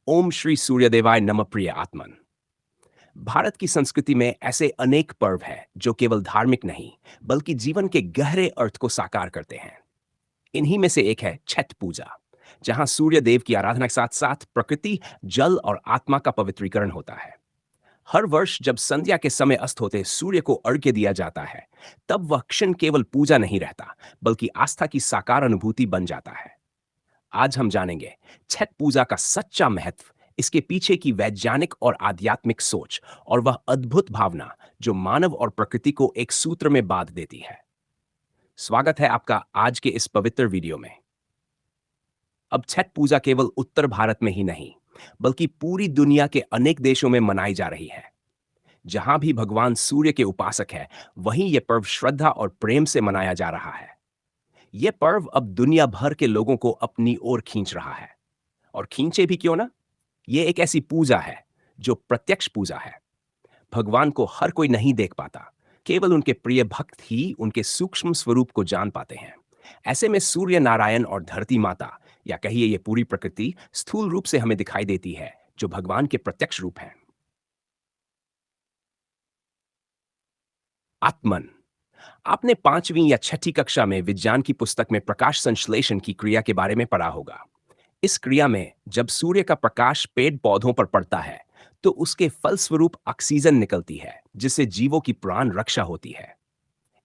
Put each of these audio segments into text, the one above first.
ओम श्री सूर्यदेवाय नमः प्रिय आत्मन। भारत की संस्कृति में ऐसे अनेक पर्व हैं जो केवल धार्मिक नहीं बल्कि जीवन के गहरे अर्थ को साकार करते हैं। इन्हीं में से एक है छठ पूजा, जहां सूर्य देव की आराधना के साथ साथ प्रकृति, जल और आत्मा का पवित्रीकरण होता है। हर वर्ष जब संध्या के समय अस्त होते सूर्य को अर्घ्य दिया जाता है, तब वह क्षण केवल पूजा नहीं रहता बल्कि आस्था की साकार अनुभूति बन जाता है। आज हम जानेंगे छठ पूजा का सच्चा महत्व, इसके पीछे की वैज्ञानिक और आध्यात्मिक सोच और वह अद्भुत भावना जो मानव और प्रकृति को एक सूत्र में बांध देती है। स्वागत है आपका आज के इस पवित्र वीडियो में। अब छठ पूजा केवल उत्तर भारत में ही नहीं बल्कि पूरी दुनिया के अनेक देशों में मनाई जा रही है। जहां भी भगवान सूर्य के उपासक है, वहीं यह पर्व श्रद्धा और प्रेम से मनाया जा रहा है। यह पर्व अब दुनिया भर के लोगों को अपनी ओर खींच रहा है। और खींचे भी क्यों ना, ये एक ऐसी पूजा है जो प्रत्यक्ष पूजा है। भगवान को हर कोई नहीं देख पाता, केवल उनके प्रिय भक्त ही उनके सूक्ष्म स्वरूप को जान पाते हैं। ऐसे में सूर्य नारायण और धरती माता, या कहिए ये पूरी प्रकृति, स्थूल रूप से हमें दिखाई देती है, जो भगवान के प्रत्यक्ष रूप हैं। आत्मन, आपने 5वीं या 6ठी कक्षा में विज्ञान की पुस्तक में प्रकाश संश्लेषण की क्रिया के बारे में पढ़ा होगा। इस क्रिया में जब सूर्य का प्रकाश पेड़ पौधों पर पड़ता है, तो उसके फलस्वरूप ऑक्सीजन निकलती है, जिससे जीवों की प्राण रक्षा होती है।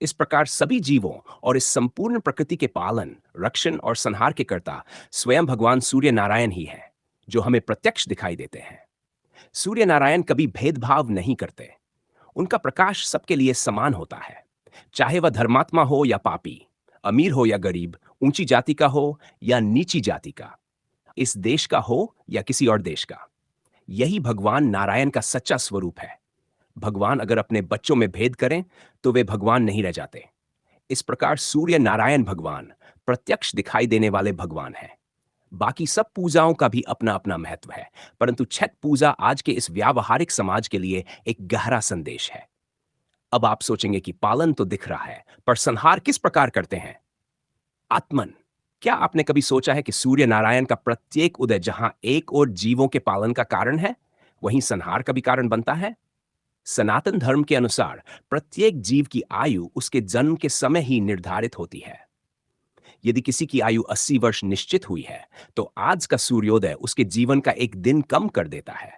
इस प्रकार सभी जीवों और इस संपूर्ण प्रकृति के पालन, रक्षण और संहार के कर्ता स्वयं भगवान सूर्य नारायण ही हैं, जो हमें प्रत्यक्ष दिखाई देते हैं। सूर्य नारायण कभी भेदभाव नहीं करते। उनका प्रकाश सबके लिए समान होता है, चाहे वह धर्मात्मा हो या पापी, अमीर हो या गरीब, ऊंची जाति का हो या नीची जाति का, इस देश का हो या किसी और देश का। यही भगवान नारायण का सच्चा स्वरूप है। भगवान अगर अपने बच्चों में भेद करें तो वे भगवान नहीं रह जाते। इस प्रकार सूर्य नारायण भगवान प्रत्यक्ष दिखाई देने वाले भगवान हैं। बाकी सब पूजाओं का भी अपना अपना महत्व है, परंतु छठ पूजा आज के इस व्यावहारिक समाज के लिए एक गहरा संदेश है। अब आप सोचेंगे कि पालन तो दिख रहा है, पर संहार किस प्रकार करते हैं? आत्मन, क्या आपने कभी सोचा है कि सूर्य नारायण का प्रत्येक उदय जहां एक और जीवों के पालन का कारण है, वहीं संहार का भी कारण बनता है? सनातन धर्म के अनुसार प्रत्येक जीव की आयु उसके जन्म के समय ही निर्धारित होती है। यदि किसी की आयु 80 वर्ष निश्चित हुई है, तो आज का सूर्योदय उसके जीवन का एक दिन कम कर देता है।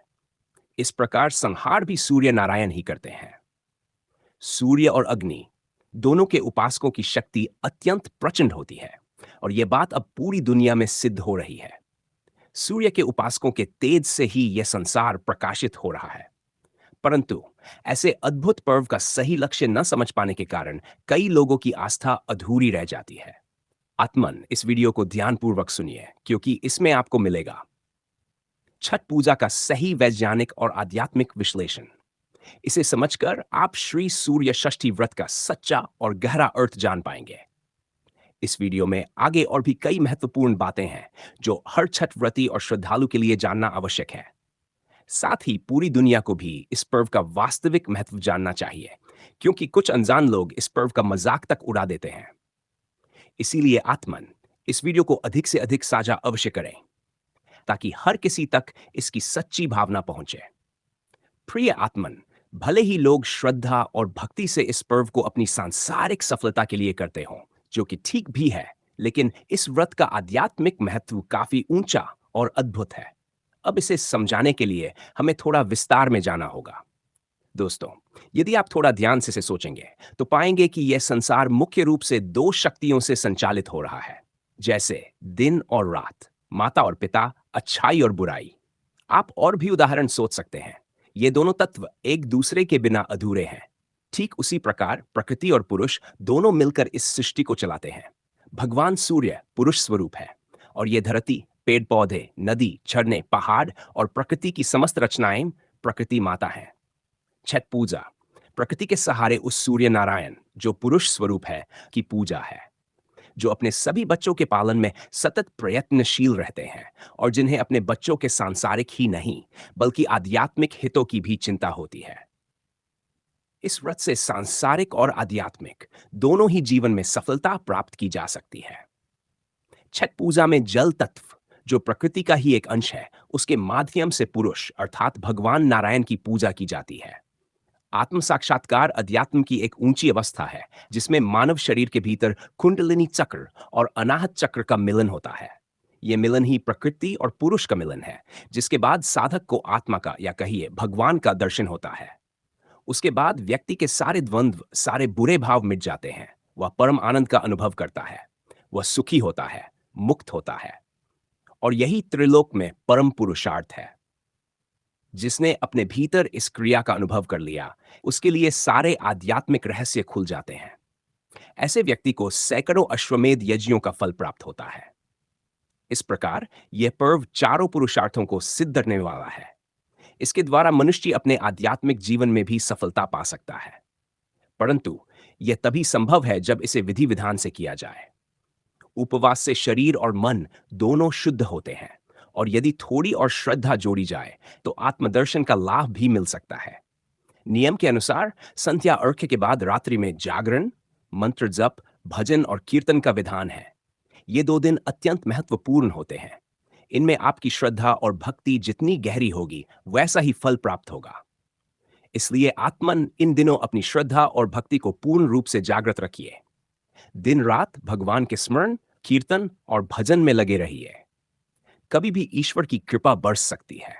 इस प्रकार संहार भी सूर्य नारायण ही करते हैं। सूर्य और अग्नि दोनों के उपासकों की शक्ति अत्यंत प्रचंड होती है, और यह बात अब पूरी दुनिया में सिद्ध हो रही है। सूर्य के उपासकों के तेज से ही यह संसार प्रकाशित हो रहा है। परंतु ऐसे अद्भुत पर्व का सही लक्ष्य न समझ पाने के कारण कई लोगों की आस्था अधूरी रह जाती है। आत्मन, इस वीडियो को ध्यानपूर्वक सुनिए, क्योंकि इसमें आपको मिलेगा छठ पूजा का सही वैज्ञानिक और आध्यात्मिक विश्लेषण। इसे समझकर आप श्री सूर्य षष्ठी व्रत का सच्चा और गहरा अर्थ जान पाएंगे। इस वीडियो में आगे और भी कई महत्वपूर्ण बातें हैं जो हर छठ व्रती और श्रद्धालु के लिए जानना आवश्यक है। साथ ही पूरी दुनिया को भी इस पर्व का वास्तविक महत्व जानना चाहिए, क्योंकि कुछ अनजान लोग इस पर्व का मजाक तक उड़ा देते हैं। इसीलिए आत्मन, इस वीडियो को अधिक से अधिक साझा अवश्य करें, ताकि हर किसी तक इसकी सच्ची भावना पहुंचे। प्रिय आत्मन, भले ही लोग श्रद्धा और भक्ति से इस पर्व को अपनी सांसारिक सफलता के लिए करते हों, जो कि ठीक भी है, लेकिन इस व्रत का आध्यात्मिक महत्व काफी ऊंचा और अद्भुत है। अब इसे समझाने के लिए हमें थोड़ा विस्तार में जाना होगा। दोस्तों, यदि आप थोड़ा ध्यान से इसे सोचेंगे, तो पाएंगे कि यह संसार मुख्य रूप से दो शक्तियों से संचालित हो रहा है, जैसे दिन और रात, माता और पिता, अच्छाई और बुराई। आप और भी उदाहरण सोच सकते हैं। ये दोनों तत्व एक दूसरे के बिना अधूरे हैं। ठीक उसी प्रकार प्रकृति और पुरुष दोनों मिलकर इस सृष्टि को चलाते हैं। भगवान सूर्य पुरुष स्वरूप है, और ये धरती, पेड़ पौधे, नदी, झरने, पहाड़ और प्रकृति की समस्त रचनाएं प्रकृति माता हैं। छठ पूजा प्रकृति के सहारे उस सूर्य नारायण, जो पुरुष स्वरूप है, की पूजा है, जो अपने सभी बच्चों के पालन में सतत प्रयत्नशील रहते हैं और जिन्हें अपने बच्चों के सांसारिक ही नहीं बल्कि आध्यात्मिक हितों की भी चिंता होती है। इस व्रत से सांसारिक और आध्यात्मिक दोनों ही जीवन में सफलता प्राप्त की जा सकती है। छठ पूजा में जल तत्व जो प्रकृति का ही एक अंश है, उसके माध्यम से पुरुष अर्थात भगवान नारायण की पूजा की जाती है। आत्म साक्षात्कार अध्यात्म की एक ऊंची अवस्था है, जिसमें मानव शरीर के भीतर कुंडलिनी चक्र और अनाहत चक्र का मिलन होता है। यह मिलन ही प्रकृति और पुरुष का मिलन है, जिसके बाद साधक को आत्मा का या कहिए भगवान का दर्शन होता है। उसके बाद व्यक्ति के सारे द्वंद्व, सारे बुरे भाव मिट जाते हैं। वह परम आनंद का अनुभव करता है। वह सुखी होता है, मुक्त होता है। और यही त्रिलोक में परम पुरुषार्थ है। जिसने अपने भीतर इस क्रिया का अनुभव कर लिया, उसके लिए सारे आध्यात्मिक रहस्य खुल जाते हैं। ऐसे व्यक्ति को सैकड़ों अश्वमेध यज्ञों का फल प्राप्त होता है। इस प्रकार यह पर्व चारों पुरुषार्थों को सिद्ध करने वाला है। इसके द्वारा मनुष्य अपने आध्यात्मिक जीवन में भी सफलता पा सकता है। परंतु यह तभी संभव है जब इसे विधि विधान से किया जाए। उपवास से शरीर और मन दोनों शुद्ध होते हैं, और यदि थोड़ी और श्रद्धा जोड़ी जाए तो आत्मदर्शन का लाभ भी मिल सकता है। नियम के अनुसार संध्या अर्घ्य के बाद रात्रि में जागरण, मंत्र जप, भजन और कीर्तन का विधान है। ये 2 दिन अत्यंत महत्वपूर्ण होते हैं। इनमें आपकी श्रद्धा और भक्ति जितनी गहरी होगी, वैसा ही फल प्राप्त होगा। इसलिए आत्मन इन दिनों अपनी श्रद्धा और भक्ति को पूर्ण रूप से जागृत रखिए। दिन रात भगवान के स्मरण, कीर्तन और भजन में लगे रहिए। कभी भी ईश्वर की कृपा बरस सकती है।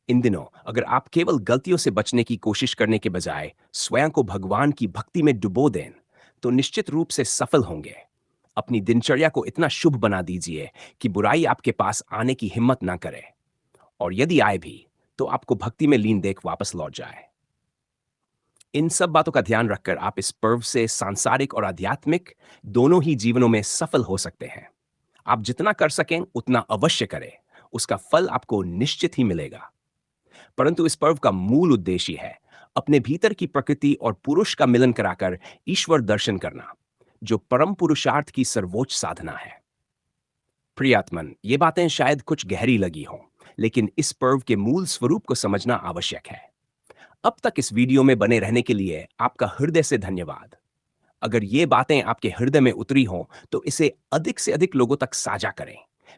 इन दिनों अगर आप केवल गलतियों से बचने की कोशिश करने के बजाय स्वयं को भगवान की भक्ति में डुबो दें, तो निश्चित रूप से सफल होंगे। अपनी दिनचर्या को इतना शुभ बना दीजिए कि बुराई आपके पास आने की हिम्मत ना करे, और यदि आए भी तो आपको भक्ति में लीन देख वापस लौट जाए। इन सब बातों का ध्यान रखकर आप इस पर्व से सांसारिक और आध्यात्मिक दोनों ही जीवनों में सफल हो सकते हैं। आप जितना कर सकें उतना अवश्य करें, उसका फल आपको निश्चित ही मिलेगा। परंतु इस पर्व का मूल उद्देश्य है अपने भीतर की प्रकृति और पुरुष का मिलन कराकर ईश्वर दर्शन करना, जो परम पुरुषार्थ की सर्वोच्च साधना है। प्रियात्मन, ये बातें शायद कुछ गहरी लगी हों, लेकिन इस पर्व के मूल स्वरूप को समझना आवश्यक है। अब तक इस वीडियो में बने रहने के लिए आपका हृदय से धन्यवाद। अगर ये बातें आपके हृदय में उतरी हों, तो इसे अधिक से अधिक लोगों तक साझा करें,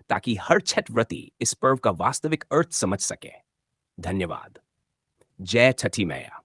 ताकि हर छठ व्रती इस पर्व का वास्तविक अर्थ समझ सके। धन्यवाद। जय छठी मैया।